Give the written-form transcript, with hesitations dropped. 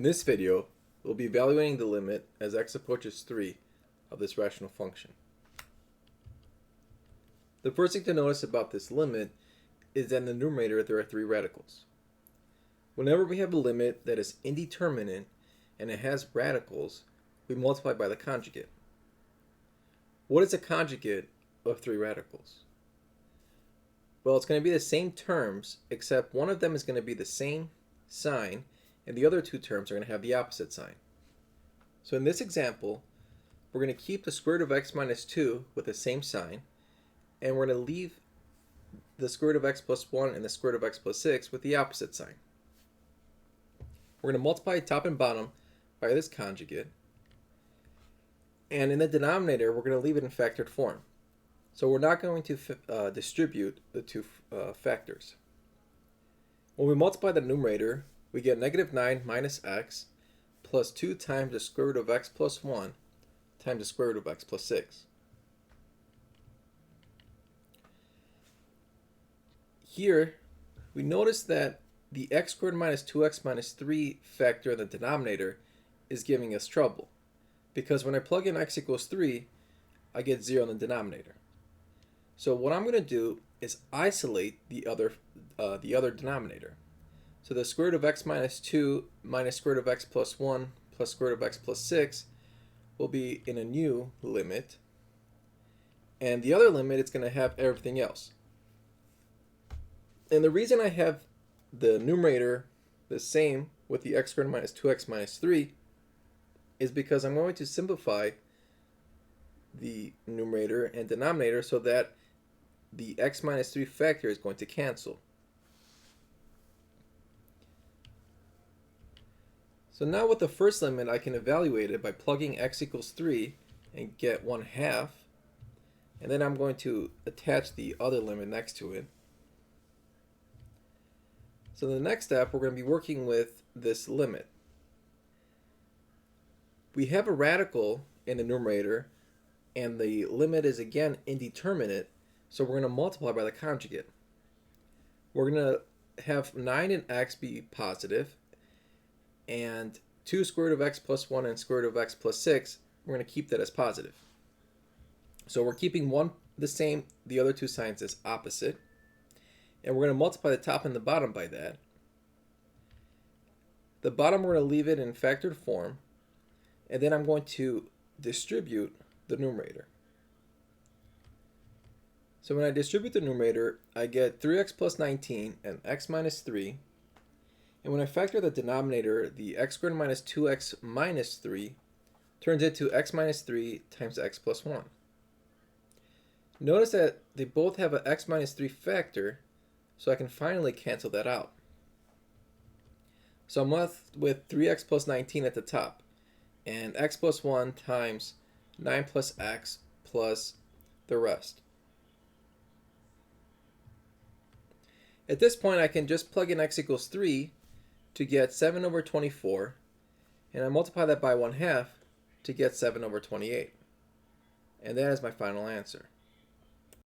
In this video, we'll be evaluating the limit as x approaches 3 of this rational function. The first thing to notice about this limit is that in the numerator there are 3 radicals. Whenever we have a limit that is indeterminate and it has radicals, we multiply by the conjugate. What is a conjugate of 3 radicals? Well, it's going to be the same terms, except one of them is going to be the same sign, and the other 2 terms are going to have the opposite sign. So in this example, we're going to keep the square root of x minus 2 with the same sign, and we're going to leave the square root of x plus 1 and the square root of x plus 6 with the opposite sign. We're going to multiply top and bottom by this conjugate, and in the denominator, we're going to leave it in factored form. So we're not going to distribute the 2 factors. When we multiply the numerator, we get negative 9 minus x plus 2 times the square root of x plus 1 times the square root of x plus 6. Here, we notice that the x squared minus 2x minus 3 factor in the denominator is giving us trouble, because when I plug in x equals 3, I get 0 in the denominator. So what I'm going to do is isolate the other denominator. So the square root of x minus 2 minus square root of x plus 1 plus square root of x plus 6 will be in a new limit. And the other limit, it's going to have everything else. And the reason I have the numerator the same with the x squared minus 2x minus 3 is because I'm going to simplify the numerator and denominator so that the x minus 3 factor is going to cancel. So now with the first limit, I can evaluate it by plugging x equals 3 and get 1/2. And then I'm going to attach the other limit next to it. So the next step, we're going to be working with this limit. We have a radical in the numerator, and the limit is again indeterminate, so we're going to multiply by the conjugate. We're going to have 9 and x be positive, and 2 square root of x plus 1 and square root of x plus 6, we're going to keep that as positive. So we're keeping one the same, the other 2 signs as opposite, and we're going to multiply the top and the bottom by that. The bottom, we're going to leave it in factored form, and then I'm going to distribute the numerator. So when I distribute the numerator, I get 3x plus 19 and x minus 3. And when I factor the denominator, the x squared minus 2x minus 3 turns into x minus 3 times x plus 1. Notice that they both have an x minus 3 factor, so I can finally cancel that out. So I'm left with 3x plus 19 at the top, and x plus 1 times 9 plus x plus the rest. At this point, I can just plug in x equals 3 to get 7 over 24, and I multiply that by 1/2 to get 7 over 28. And that is my final answer.